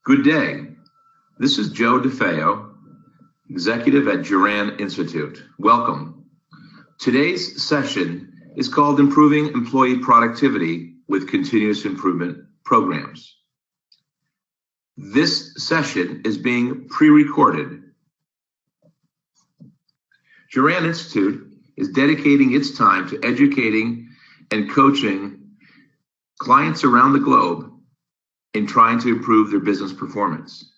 Good day. This is Joe DeFeo, executive at Juran Institute. Welcome. Today's session is called Improving Employee Productivity with Continuous Improvement Programs. This session is being pre-recorded. Juran Institute is dedicating its time to educating and coaching clients around the globe in trying to improve their business performance.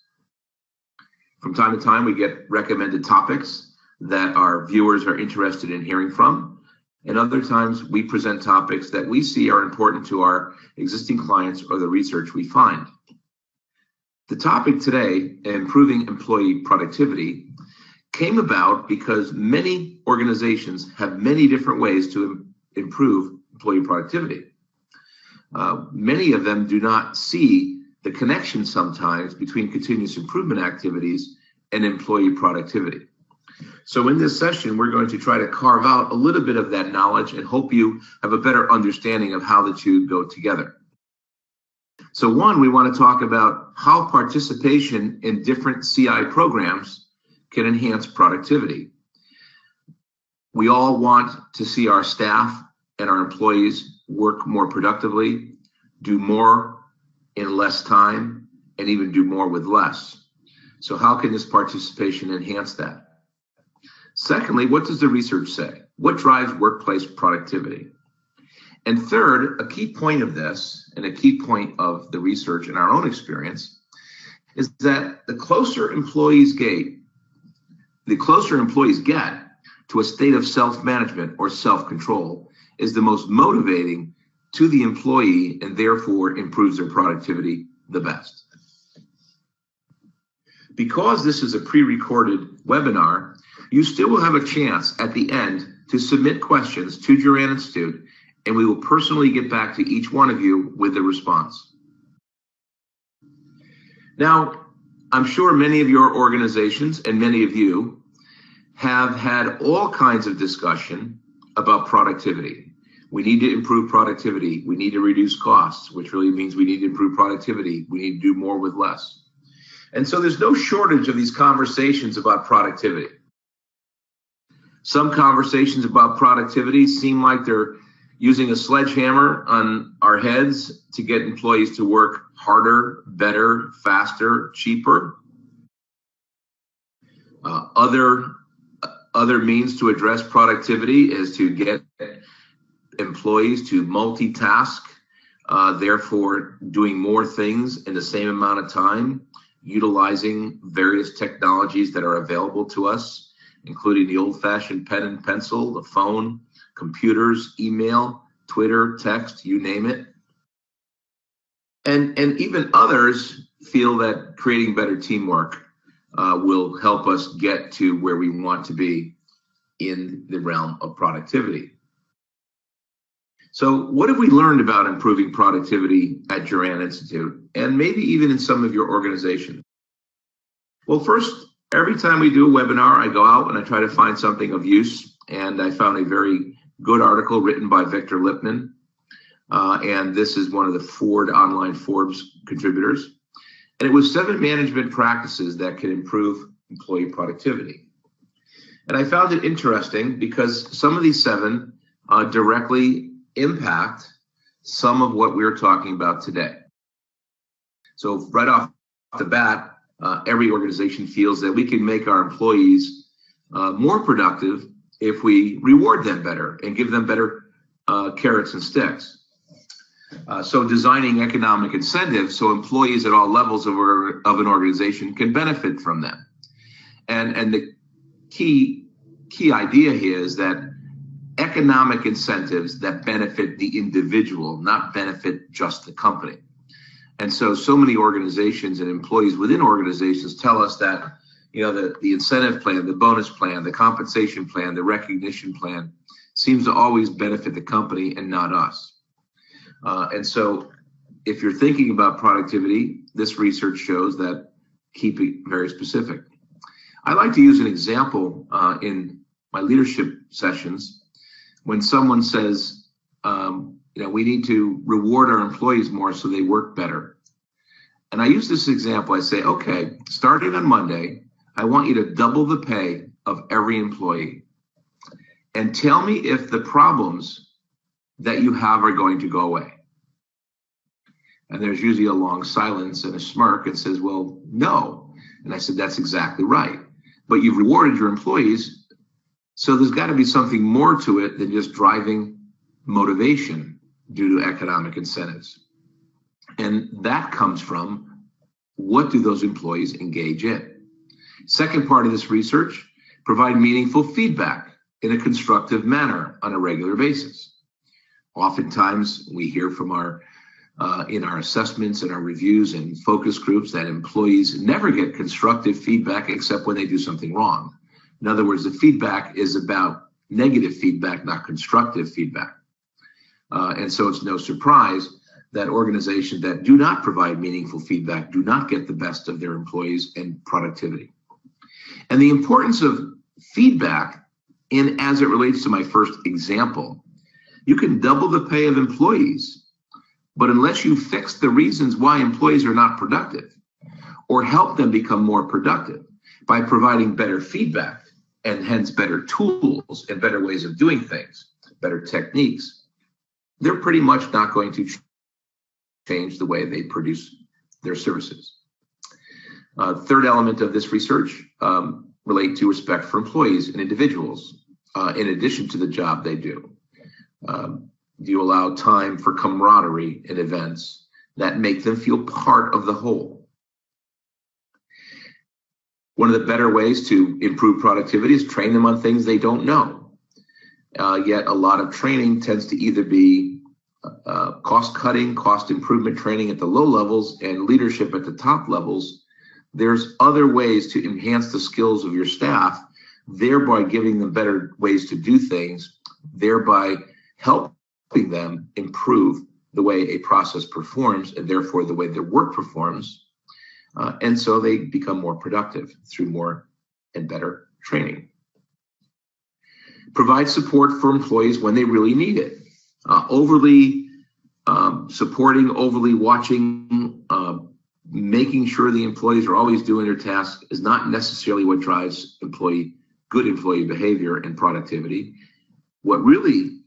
From time to time, we get recommended topics that our viewers are interested in hearing from, and other times we present topics that we see are important to our existing clients or the research we find. The topic today, improving employee productivity, came about because many organizations have many different ways to improve employee productivity. Many of them do not see the connection sometimes between continuous improvement activities and employee productivity. So in this session, we're going to try to carve out a little bit of that knowledge and hope you have a better understanding of how the two go together. So one, we want to talk about how participation in different CI programs can enhance productivity. We all want to see our staff and our employees work more productively, do more in less time, and even do more with less. So how can this participation enhance that? Secondly, what does the research say? What drives workplace productivity? And third, a key point of this, and a key point of the research in our own experience, is that the closer employees get to a state of self-management or self-control is the most motivating to the employee and therefore improves their productivity the best. Because this is a pre-recorded webinar, you still will have a chance at the end to submit questions to Juran Institute, and we will personally get back to each one of you with the response. Now, I'm sure many of your organizations and many of you have had all kinds of discussion about productivity. We need to improve productivity. We need to reduce costs, which really means we need to improve productivity. We need to do more with less. And so there's no shortage of these conversations about productivity. Some conversations about productivity seem like they're using a sledgehammer on our heads to get employees to work harder, better, faster, cheaper. Other means to address productivity is to get employees to multitask, therefore doing more things in the same amount of time, utilizing various technologies that are available to us, including the old-fashioned pen and pencil, the phone, computers, email, Twitter, text, you name it. And even others feel that creating better teamwork will help us get to where we want to be in the realm of productivity. So what have we learned about improving productivity at Juran Institute, and maybe even in some of your organizations? Well, first, every time we do a webinar, I go out and I try to find something of use, and I found a very good article written by Victor Lipman, and this is one of the online Forbes contributors, and it was 7 management practices that can improve employee productivity. And I found it interesting because some of these 7 directly impact some of what we're talking about today. So right off the bat, every organization feels that we can make our employees more productive if we reward them better and give them better carrots and sticks. So designing economic incentives so employees at all levels of an organization can benefit from them. And the key idea here is that economic incentives that benefit the individual, not benefit just the company. And so many organizations and employees within organizations tell us that, the incentive plan, the bonus plan, the compensation plan, the recognition plan seems to always benefit the company and not us. And so if you're thinking about productivity, this research shows that keep it very specific. I like to use an example in my leadership sessions when someone says, we need to reward our employees more so they work better. And I use this example. I say, okay, starting on Monday, I want you to double the pay of every employee. And tell me if the problems that you have are going to go away. And there's usually a long silence and a smirk and says, well, no. And I said, that's exactly right. But you've rewarded your employees, so there's got to be something more to it than just driving motivation due to economic incentives. And that comes from, what do those employees engage in? Second part of this research, provide meaningful feedback in a constructive manner on a regular basis. Oftentimes we hear from in our assessments and our reviews and focus groups that employees never get constructive feedback except when they do something wrong. In other words, the feedback is about negative feedback, not constructive feedback. And so it's no surprise that organizations that do not provide meaningful feedback do not get the best of their employees and productivity. And the importance of feedback, as it relates to my first example, you can double the pay of employees, but unless you fix the reasons why employees are not productive or help them become more productive by providing better feedback and hence better tools and better ways of doing things, better techniques, they're pretty much not going to change the way they produce their services. Third element of this research relate to respect for employees and individuals in addition to the job they do. Do you allow time for camaraderie in events that make them feel part of the whole? One of the better ways to improve productivity is train them on things they don't know. Yet a lot of training tends to either be cost-cutting, cost improvement training at the low levels and leadership at the top levels. There's other ways to enhance the skills of your staff, thereby giving them better ways to do things, thereby helping them improve the way a process performs and therefore the way their work performs. And so they become more productive through more and better training. Provide support for employees when they really need it. Overly supporting, overly watching, making sure the employees are always doing their tasks is not necessarily what drives good employee behavior and productivity. What really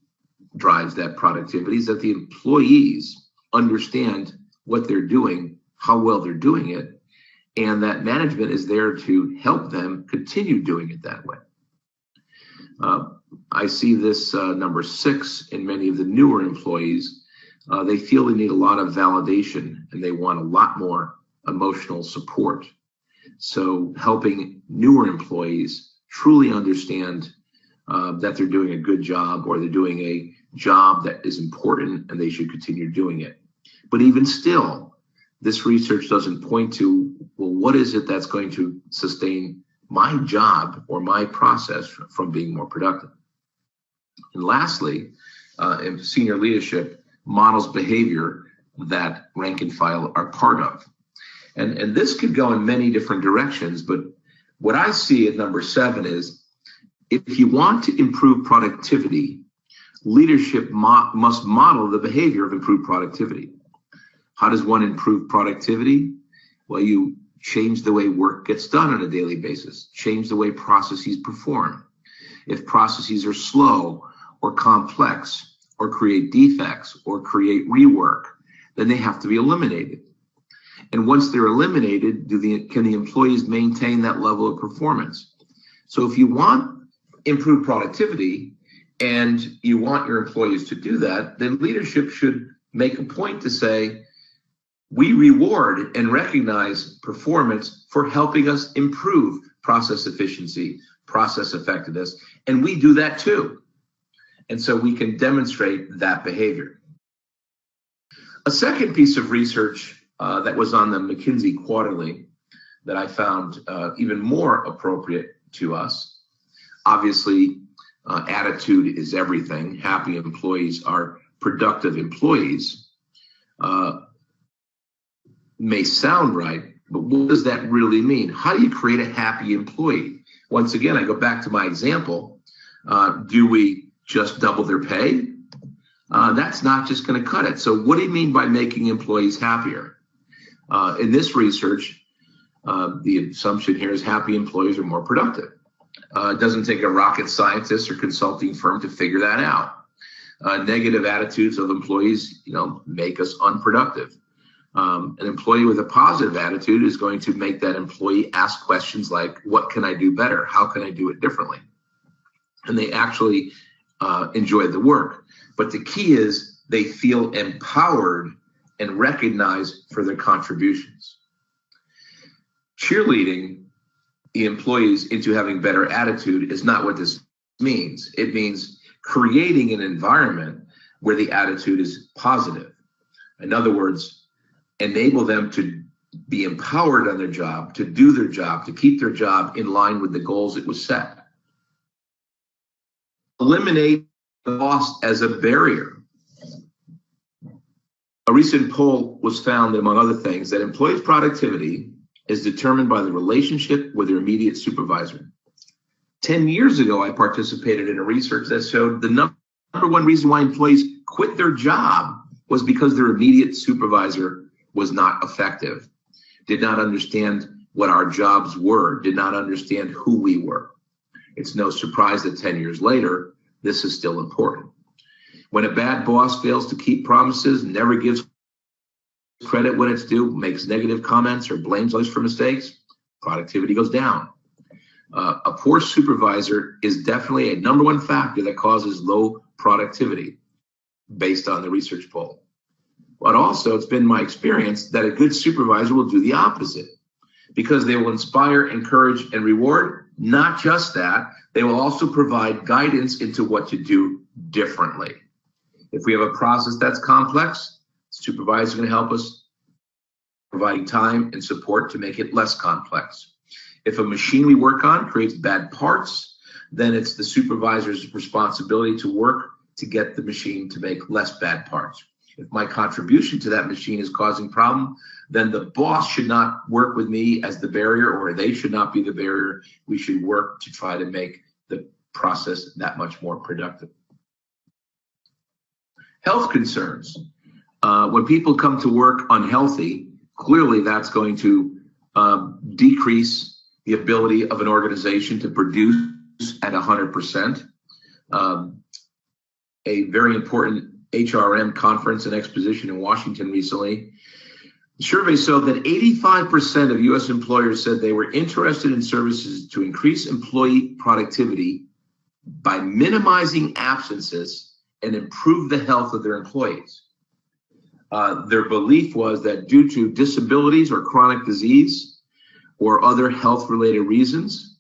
drives that productivity is that the employees understand what they're doing, how well they're doing it, and that management is there to help them continue doing it that way. I see this number 6 in many of the newer employees. They feel they need a lot of validation and they want a lot more emotional support. So helping newer employees truly understand that they're doing a good job or they're doing a job that is important and they should continue doing it. But even still, this research doesn't point to, well, what is it that's going to sustain my job or my process from being more productive? And lastly, in senior leadership models behavior that rank and file are part of. And this could go in many different directions, but what I see at number 7 is, if you want to improve productivity, leadership must model the behavior of improved productivity. How does one improve productivity? Well, you change the way work gets done on a daily basis, change the way processes perform. If processes are slow or complex or create defects or create rework, then they have to be eliminated. And once they're eliminated, can the employees maintain that level of performance? So if you want improved productivity and you want your employees to do that, then leadership should make a point to say, we reward and recognize performance for helping us improve process efficiency, process effectiveness, and we do that too. And so we can demonstrate that behavior. A second piece of research that was on the McKinsey Quarterly that I found even more appropriate to us. Obviously, attitude is everything. Happy employees are productive employees. May sound right, but what does that really mean? How do you create a happy employee? Once again, I go back to my example. Do we just double their pay? That's not just going to cut it. So what do you mean by making employees happier? In this research, the assumption here is happy employees are more productive. It doesn't take a rocket scientist or consulting firm to figure that out. Negative attitudes of employees, make us unproductive. An employee with a positive attitude is going to make that employee ask questions like, what can I do better? How can I do it differently? And they actually enjoy the work. But the key is they feel empowered and recognized for their contributions. Cheerleading the employees into having better attitude is not what this means. It means creating an environment where the attitude is positive. In other words, enable them to be empowered on their job, to do their job, to keep their job in line with the goals it was set. Eliminate loss as a barrier. A recent poll was found, among other things, that employees' productivity is determined by the relationship with their immediate supervisor. 10 years ago, I participated in a research that showed the number one reason why employees quit their job was because their immediate supervisor was not effective, did not understand what our jobs were, did not understand who we were. It's no surprise that 10 years later, this is still important. When a bad boss fails to keep promises, never gives credit when it's due, makes negative comments or blames others for mistakes, productivity goes down. A poor supervisor is definitely a number one factor that causes low productivity based on the research poll. But also, it's been my experience that a good supervisor will do the opposite because they will inspire, encourage, and reward. Not just that, they will also provide guidance into what to do differently. If we have a process that's complex, the supervisor is going to help us providing time and support to make it less complex. If a machine we work on creates bad parts, then it's the supervisor's responsibility to work to get the machine to make less bad parts. If my contribution to that machine is causing problem, then the boss should not work with me as the barrier, or they should not be the barrier. We should work to try to make the process that much more productive. Health concerns. When people come to work unhealthy, clearly that's going to decrease the ability of an organization to produce at 100%. A very important HRM conference and exposition in Washington recently, the survey showed that 85% of U.S. employers said they were interested in services to increase employee productivity by minimizing absences and improve the health of their employees. Their belief was that due to disabilities or chronic disease or other health-related reasons,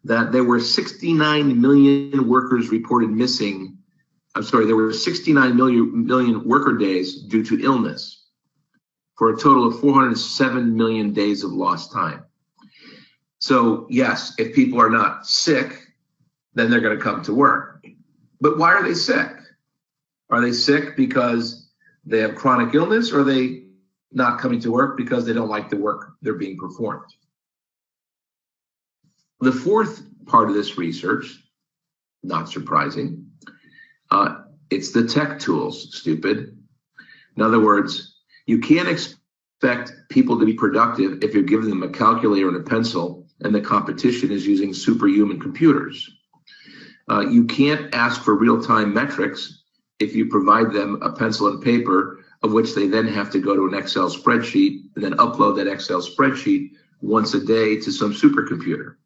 that there were 69 million workers reported missing. There were 69 million worker days due to illness, for a total of 407 million days of lost time. So yes, if people are not sick, then they're going to come to work. But why are they sick? Are they sick because they have chronic illness, or are they not coming to work because they don't like the work they're being performed? The fourth part of this research, not surprising, it's the tech tools, stupid. In other words, you can't expect people to be productive if you're giving them a calculator and a pencil and the competition is using superhuman computers. You can't ask for real-time metrics if you provide them a pencil and paper, of which they then have to go to an Excel spreadsheet and then upload that Excel spreadsheet once a day to some supercomputer.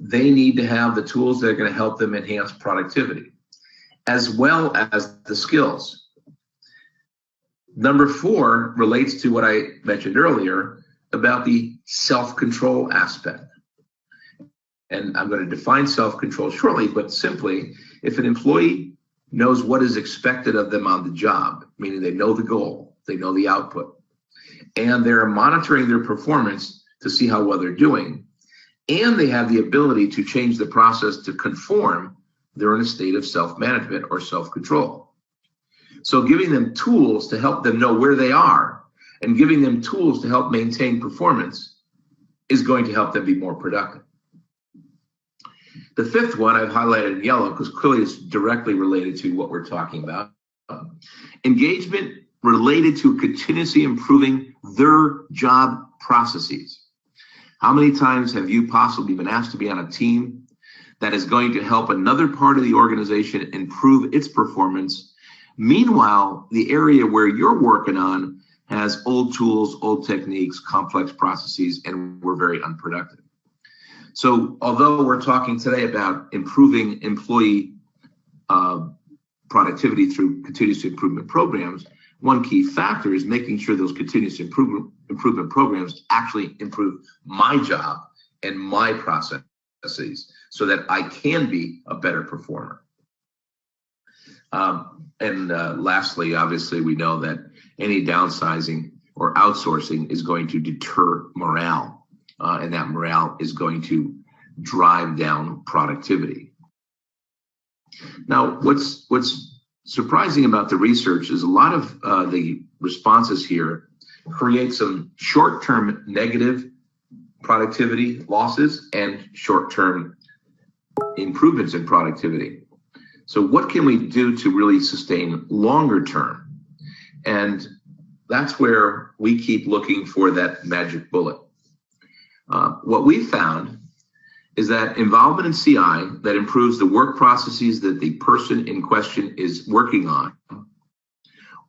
They need to have the tools that are going to help them enhance productivity, as well as the skills. Number 4 relates to what I mentioned earlier about the self-control aspect. And I'm going to define self-control shortly, but simply, if an employee knows what is expected of them on the job, meaning they know the goal, they know the output, and they're monitoring their performance to see how well they're doing, and they have the ability to change the process to conform, they're in a state of self-management or self-control. So giving them tools to help them know where they are and giving them tools to help maintain performance is going to help them be more productive. The fifth one I've highlighted in yellow because clearly it's directly related to what we're talking about. Engagement related to continuously improving their job processes. How many times have you possibly been asked to be on a team that is going to help another part of the organization improve its performance? Meanwhile, the area where you're working on has old tools, old techniques, complex processes, and we're very unproductive. So although we're talking today about improving employee productivity through continuous improvement programs, one key factor is making sure those continuous improvement programs actually improve my job and my processes so that I can be a better performer. Lastly, obviously, we know that any downsizing or outsourcing is going to deter morale, and that morale is going to drive down productivity. Now, what's surprising about the research is a lot of the responses here create some short-term negative productivity losses and short-term improvements in productivity. So what can we do to really sustain longer term? And that's where we keep looking for that magic bullet. What we found is that involvement in CI that improves the work processes that the person in question is working on,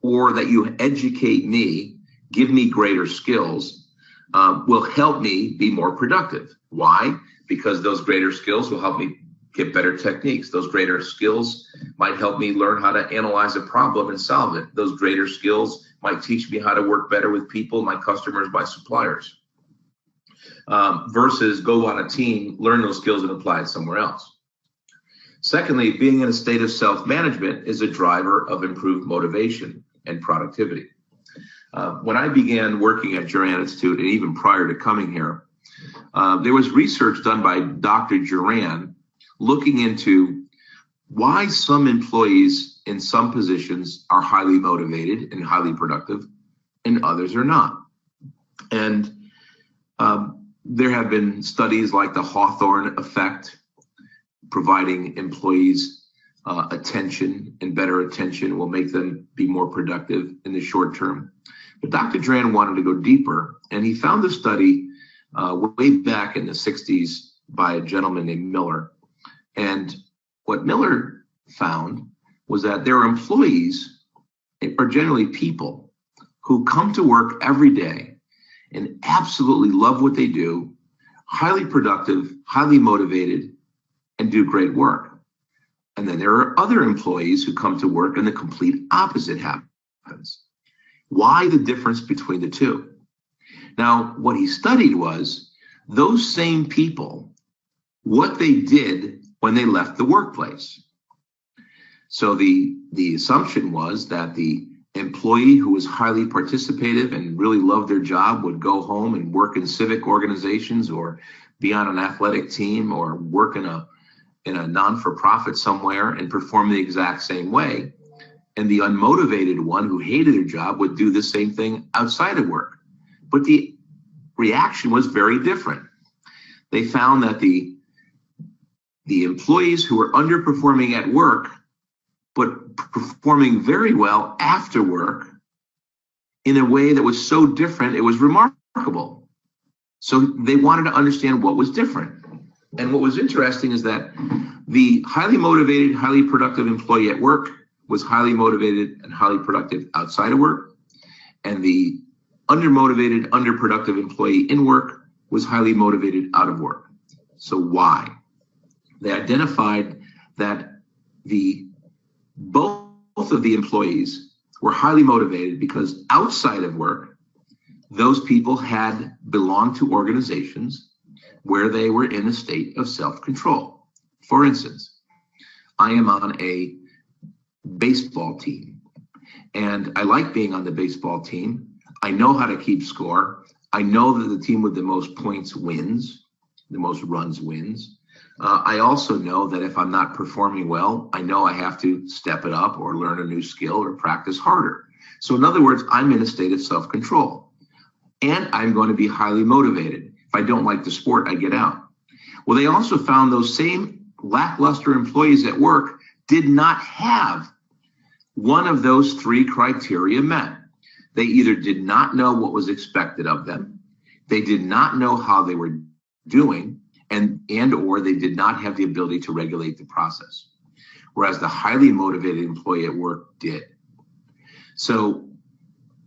or that you educate me, give me greater skills, will help me be more productive. Why? Because those greater skills will help me get better techniques. Those greater skills might help me learn how to analyze a problem and solve it. Those greater skills might teach me how to work better with people, my customers, my suppliers. Versus go on a team, learn those skills and apply it somewhere else. Secondly, being in a state of self-management is a driver of improved motivation and productivity. When I began working at Juran Institute, and even prior to coming here, there was research done by Dr. Juran looking into why some employees in some positions are highly motivated and highly productive and others are not. And there have been studies like the Hawthorne effect, providing employees attention, and better attention will make them be more productive in the short term. But Dr. Juran wanted to go deeper, and he found a study way back in the 60s by a gentleman named Miller. And what Miller found was that there are employees, or generally people, who come to work every day and absolutely love what they do, highly productive, highly motivated, and do great work. And then there are other employees who come to work and the complete opposite happens. Why the difference between the two? Now, what he studied was those same people, what they did when they left the workplace. So the assumption was that the employee who was highly participative and really loved their job would go home and work in civic organizations or be on an athletic team or work in a non-for-profit somewhere and perform the exact same way. And the unmotivated one who hated their job would do the same thing outside of work. But the reaction was very different. They found that the employees who were underperforming at work but performing very well after work in a way that was so different, it was remarkable. So they wanted to understand what was different. And what was interesting is that the highly motivated, highly productive employee at work was highly motivated and highly productive outside of work. And the undermotivated, underproductive employee in work was highly motivated out of work. So why? They identified that both of the employees were highly motivated because outside of work, those people had belonged to organizations where they were in a state of self-control. For instance, I am on a baseball team, and I like being on the baseball team. I know how to keep score. I know that the team with the most points wins, the most runs wins. I also know that if I'm not performing well, I know I have to step it up or learn a new skill or practice harder. So in other words, I'm in a state of self-control and I'm going to be highly motivated. If I don't like the sport, I get out. Well, they also found those same lackluster employees at work did not have one of those three criteria met. They either did not know what was expected of them, they did not know how they were doing, and or they did not have the ability to regulate the process. Whereas the highly motivated employee at work did. So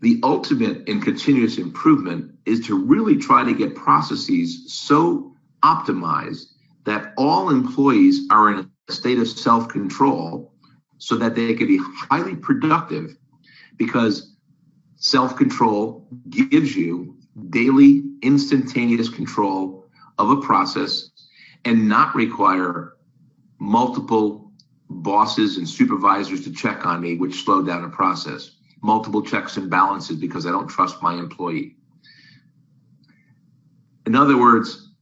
the ultimate in continuous improvement is to really try to get processes so optimized that all employees are in a state of self-control so that they can be highly productive, because self-control gives you daily instantaneous control of a process and not require multiple bosses and supervisors to check on me, which slow down a process. Multiple checks and balances because I don't trust my employee. In other words,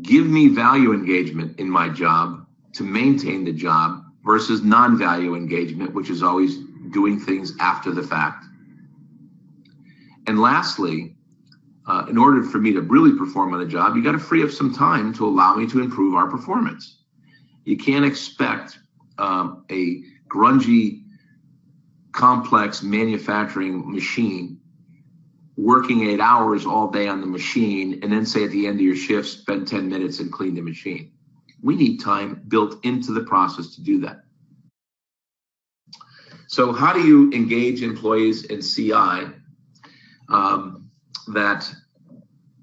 give me value engagement in my job to maintain the job versus non-value engagement, which is always doing things after the fact. And lastly, in order for me to really perform on the job, you got to free up some time to allow me to improve our performance. You can't expect a grungy, complex manufacturing machine working 8 hours all day on the machine and then say at the end of your shift, spend 10 minutes and clean the machine. We need time built into the process to do that. So how do you engage employees in CI that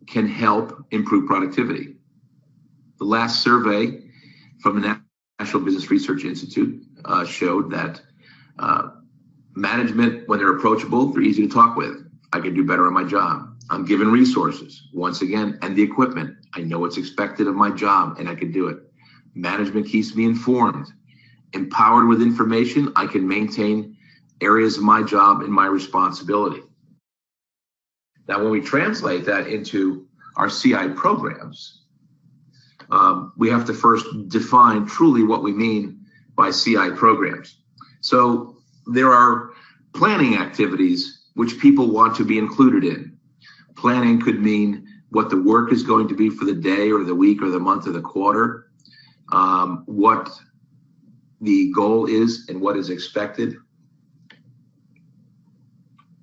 can help improve productivity? The last survey from the National Business Research Institute showed that management, when they're approachable, they're easy to talk with. I can do better on my job. I'm given resources, once again, and the equipment. I know what's expected of my job and I can do it. Management keeps me informed. Empowered with information, I can maintain areas of my job and my responsibility. Now, when we translate that into our CI programs, we have to first define truly what we mean by CI programs. So there are planning activities which people want to be included in. Planning could mean what the work is going to be for the day or the week or the month or the quarter, what the goal is and what is expected,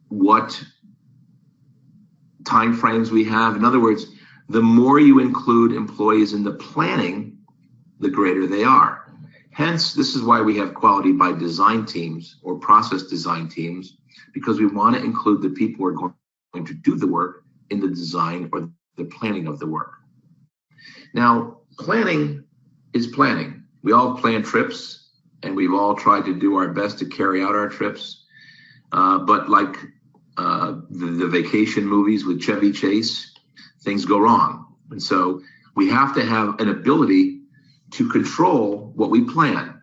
what timeframes we have. In other words, the more you include employees in the planning, the greater they are. Hence, this is why we have quality by design teams or process design teams, because we want to include the people who are going to do the work in the design or the planning of the work. Now, planning is planning. We all plan trips, and we've all tried to do our best to carry out our trips. But like the vacation movies with Chevy Chase, things go wrong. And so we have to have an ability to control what we plan.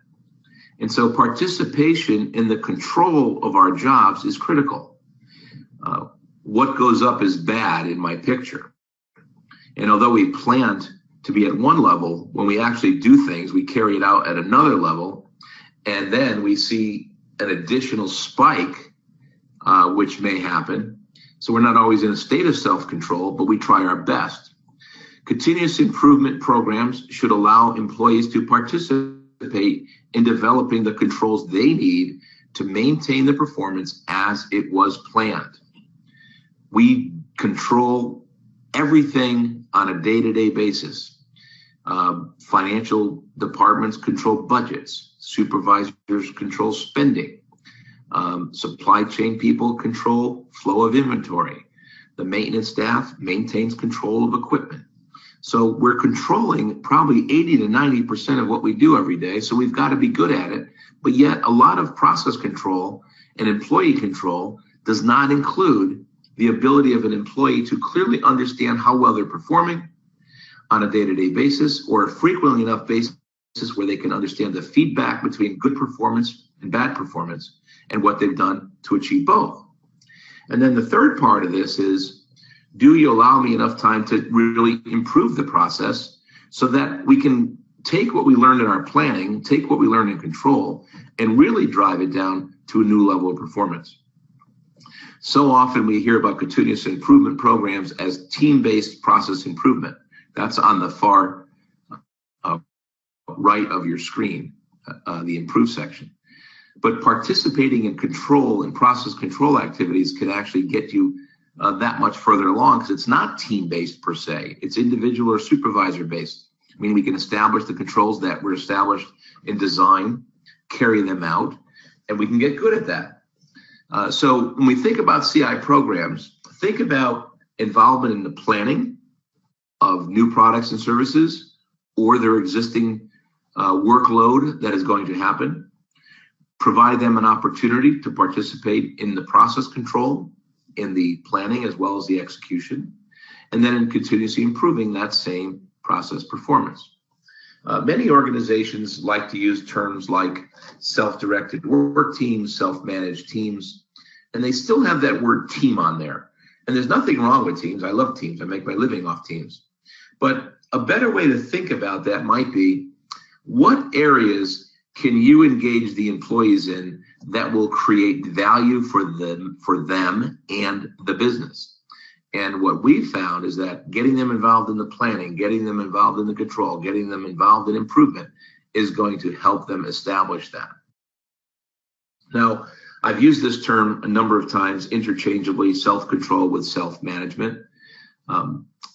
And so participation in the control of our jobs is critical. What goes up is bad in my picture. And although we planned to be at one level, when we actually do things, we carry it out at another level. And then we see an additional spike, which may happen. So we're not always in a state of self-control, but we try our best. Continuous improvement programs should allow employees to participate in developing the controls they need to maintain the performance as it was planned. We control everything on a day-to-day basis. Financial departments control budgets. Supervisors control spending. Supply chain people control flow of inventory. The maintenance staff maintains control of equipment. So we're controlling probably 80 to 90% of what we do every day. So we've got to be good at it. But yet a lot of process control and employee control does not include the ability of an employee to clearly understand how well they're performing on a day-to-day basis, or a frequently enough basis where they can understand the feedback between good performance and bad performance and what they've done to achieve both. And then the third part of this is, do you allow me enough time to really improve the process so that we can take what we learned in our planning, take what we learned in control, and really drive it down to a new level of performance? So often we hear about continuous improvement programs as team-based process improvement. That's on the far right of your screen, the improve section. but participating in control and process control activities can actually get you that much further along, because it's not team-based per se. It's individual or supervisor-based. I mean, we can establish the controls that were established in design, carry them out, and we can get good at that. So when we think about CI programs, think about involvement in the planning of new products and services or their existing workload that is going to happen. Provide them an opportunity to participate in the process control, in the planning as well as the execution, and then in continuously improving that same process performance. Many organizations like to use terms like self-directed work teams, self-managed teams, and they still have that word team on there. And there's nothing wrong with teams. I love teams. I make my living off teams. But a better way to think about that might be, what areas can you engage the employees in that will create value for them and the business? And what we found is that getting them involved in the planning, getting them involved in the control, getting them involved in improvement is going to help them establish that. Now, I've used this term a number of times interchangeably, self-control with self-management.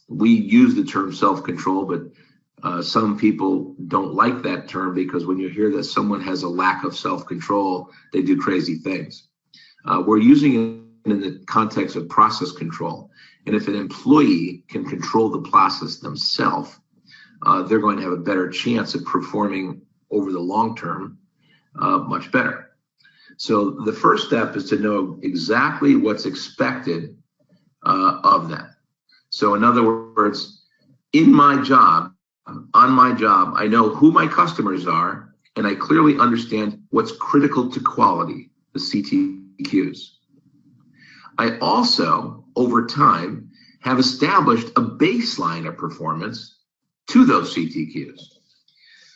We use the term self-control, but some people don't like that term, because when you hear that someone has a lack of self-control, they do crazy things. We're using it in the context of process control. And if an employee can control the process themselves, they're going to have a better chance of performing over the long term much better. So the first step is to know exactly what's expected of them. So in other words, in my job, on my job, I know who my customers are, and I clearly understand what's critical to quality, the CTQs. I also, over time, have established a baseline of performance to those CTQs.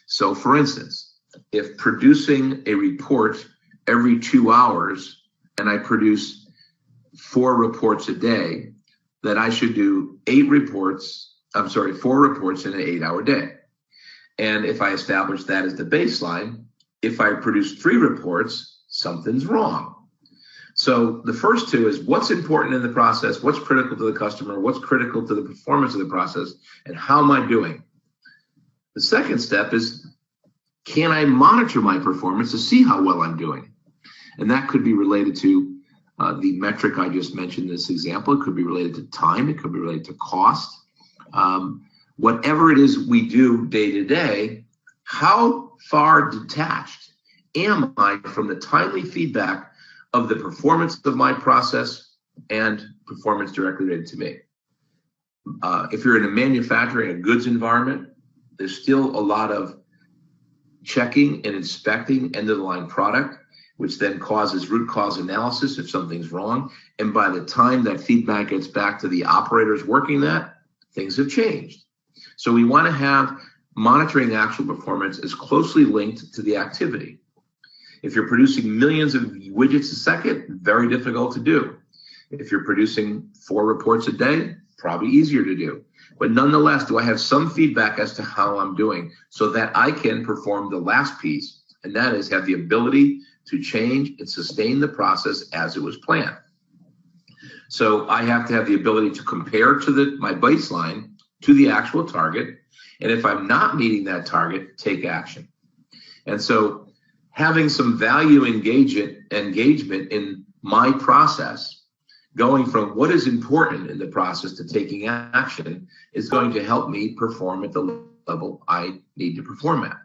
So for instance, if producing a report every 2 hours, and I produce 4 reports a day, that I should do 4 reports in an 8-hour day. And if I establish that as the baseline, if I produce 3 reports, something's wrong. So the first two is what's important in the process, what's critical to the customer, what's critical to the performance of the process, and how am I doing? The second step is, can I monitor my performance to see how well I'm doing? And that could be related to the metric I just mentioned in this example. It could be related to time. It could be related to cost. Whatever it is we do day to day, how far detached am I from the timely feedback of the performance of my process and performance directly related to me? If you're in a manufacturing, a goods environment, there's still a lot of checking and inspecting end-of-the-line product, which then causes root cause analysis if something's wrong. And by the time that feedback gets back to the operators working that, things have changed. So we want to have monitoring actual performance as closely linked to the activity. If you're producing millions of widgets a second, very difficult to do. If you're producing 4 reports a day, probably easier to do. But nonetheless, do I have some feedback as to how I'm doing so that I can perform the last piece, and that is have the ability to change and sustain the process as it was planned. So I have to have the ability to compare to my baseline to the actual target. And if I'm not meeting that target, take action. And so having some value engagement in my process, going from what is important in the process to taking action, is going to help me perform at the level I need to perform at.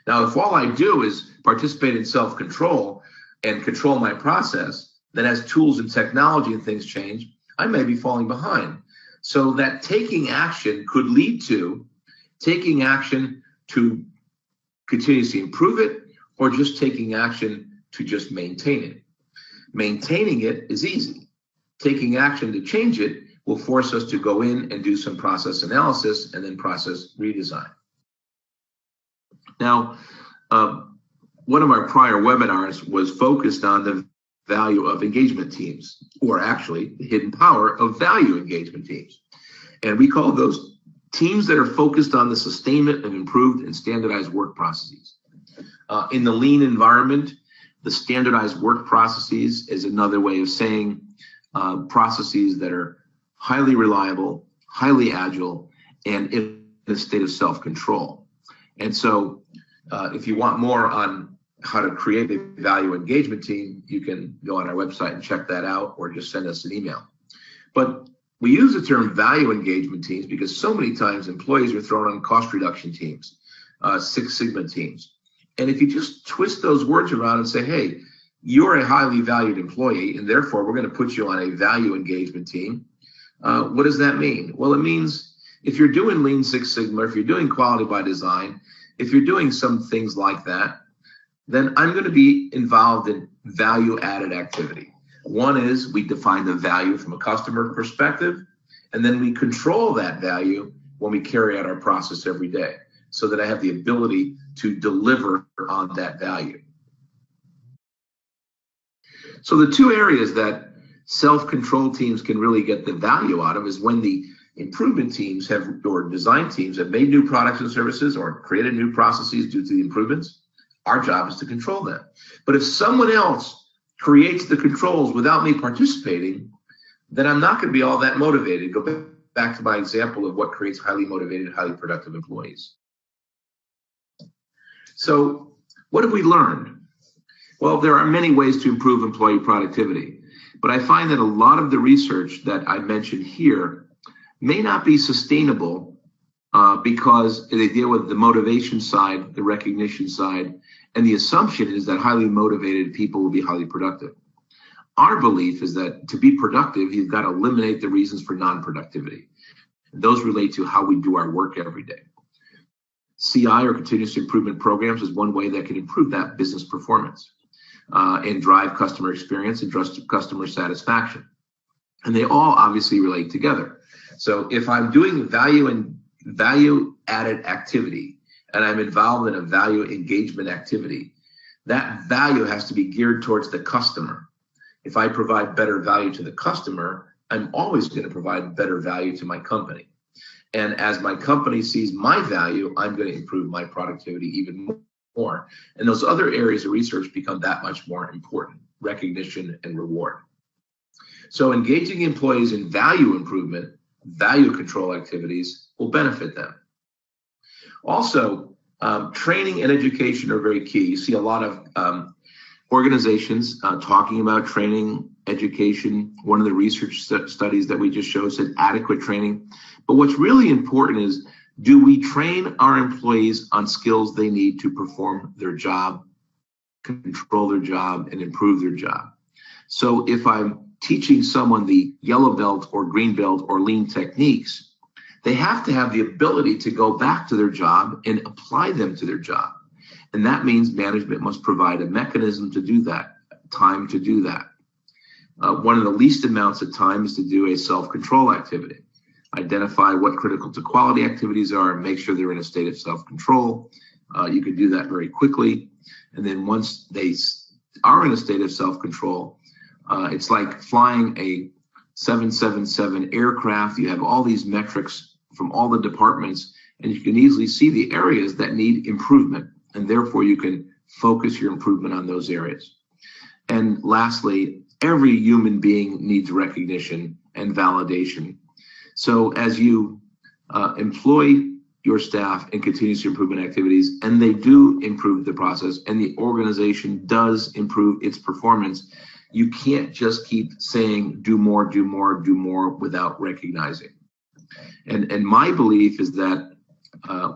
Now, if all I do is participate in self-control and control my process, then as tools and technology and things change, I may be falling behind. So that taking action could lead to taking action to continuously improve it, or just taking action to just maintain it. Maintaining it is easy. Taking action to change it will force us to go in and do some process analysis and then process redesign. Now, one of our prior webinars was focused on the value of engagement teams, or actually the hidden power of value engagement teams. And we call those teams that are focused on the sustainment of improved and standardized work processes. In the lean environment, The standardized work processes is another way of saying processes that are highly reliable, highly agile, and in a state of self-control. And so if you want more on how to create a value engagement team, you can go on our website and check that out, or just send us an email. But we use the term value engagement teams because so many times employees are thrown on cost reduction teams, Six Sigma teams. And if you just twist those words around and say, hey, you're a highly valued employee, and therefore we're going to put you on a value engagement team, what does that mean? Well, it means if you're doing Lean Six Sigma, if you're doing quality by design, if you're doing some things like that, then I'm going to be involved in value added activity. One is we define the value from a customer perspective, and then we control that value when we carry out our process every day, so that I have the ability to deliver on that value. So the two areas that self-control teams can really get the value out of is when the improvement teams have, or design teams have made new products and services or created new processes due to the improvements. Our job is to control them. But if someone else creates the controls without me participating, then I'm not going to be all that motivated. Go back to my example of what creates highly motivated, highly productive employees. So what have we learned? Well, there are many ways to improve employee productivity, but I find that a lot of the research that I mentioned here may not be sustainable because they deal with the motivation side, the recognition side, and the assumption is that highly motivated people will be highly productive. Our belief is that to be productive, you've got to eliminate the reasons for non-productivity. Those relate to how we do our work every day. CI, or continuous improvement programs, is one way that can improve that business performance and drive customer experience and customer satisfaction. And they all obviously relate together. So if I'm doing value added activity and I'm involved in a value engagement activity, that value has to be geared towards the customer. If I provide better value to the customer, I'm always going to provide better value to my company. And as my company sees my value, I'm going to improve my productivity even more. And those other areas of research become that much more important: recognition and reward. So engaging employees in value improvement, value control activities will benefit them. Also, training and education are very key. You see a lot of organizations talking about training, education. One of the research studies that we just showed said adequate training. But what's really important is, do we train our employees on skills they need to perform their job, control their job, and improve their job? So if I'm teaching someone the yellow belt or green belt or lean techniques, they have to have the ability to go back to their job and apply them to their job. And that means management must provide a mechanism to do that, time to do that. One of the least amounts of time is to do a self-control activity. Identify what critical to quality activities are and make sure they're in a state of self-control. You can do that very quickly. And then once they are in a state of self-control, it's like flying a 777 aircraft. You have all these metrics from all the departments, and you can easily see the areas that need improvement. And therefore, you can focus your improvement on those areas. And lastly, every human being needs recognition and validation. So as you employ your staff in continuous improvement activities, and they do improve the process, and the organization does improve its performance, you can't just keep saying do more, do more, do more without recognizing. And my belief is that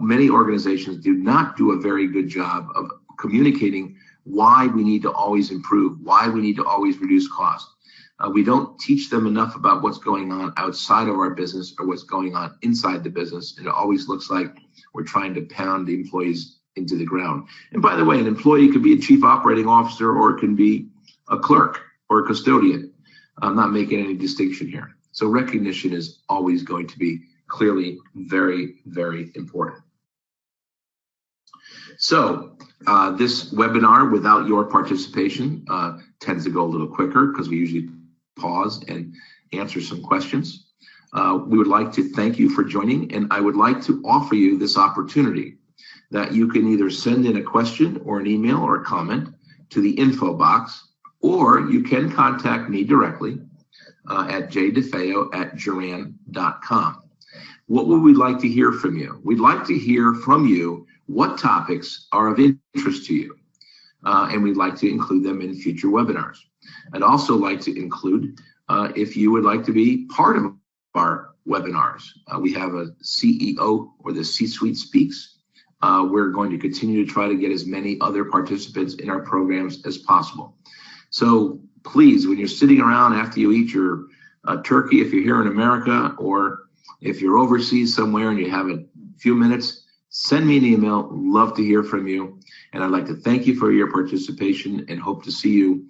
many organizations do not do a very good job of communicating why we need to always improve, why we need to always reduce cost. We don't teach them enough about what's going on outside of our business or what's going on inside the business. And it always looks like we're trying to pound the employees into the ground. And by the way, an employee could be a chief operating officer, or it can be a clerk or a custodian. I'm not making any distinction here. So recognition is always going to be clearly very, very important. So this webinar, without your participation, tends to go a little quicker because we usually pause and answer some questions. We would like to thank you for joining, and I would like to offer you this opportunity that you can either send in a question or an email or a comment to the info box, or you can contact me directly at jdefeo@juran.com. What would we like to hear from you? We'd like to hear from you what topics are of interest to you, and we'd like to include them in future webinars. I'd also like to include if you would like to be part of our webinars. We have a CEO, or the C-Suite Speaks. We're going to continue to try to get as many other participants in our programs as possible. So please, when you're sitting around after you eat your turkey, if you're here in America, or if you're overseas somewhere and you have a few minutes, send me an email. Love to hear from you. And I'd like to thank you for your participation and hope to see you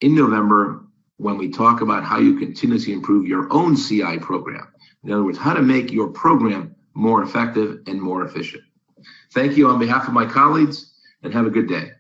in November when we talk about how you continuously improve your own CI program. In other words, how to make your program more effective and more efficient. Thank you on behalf of my colleagues, and have a good day.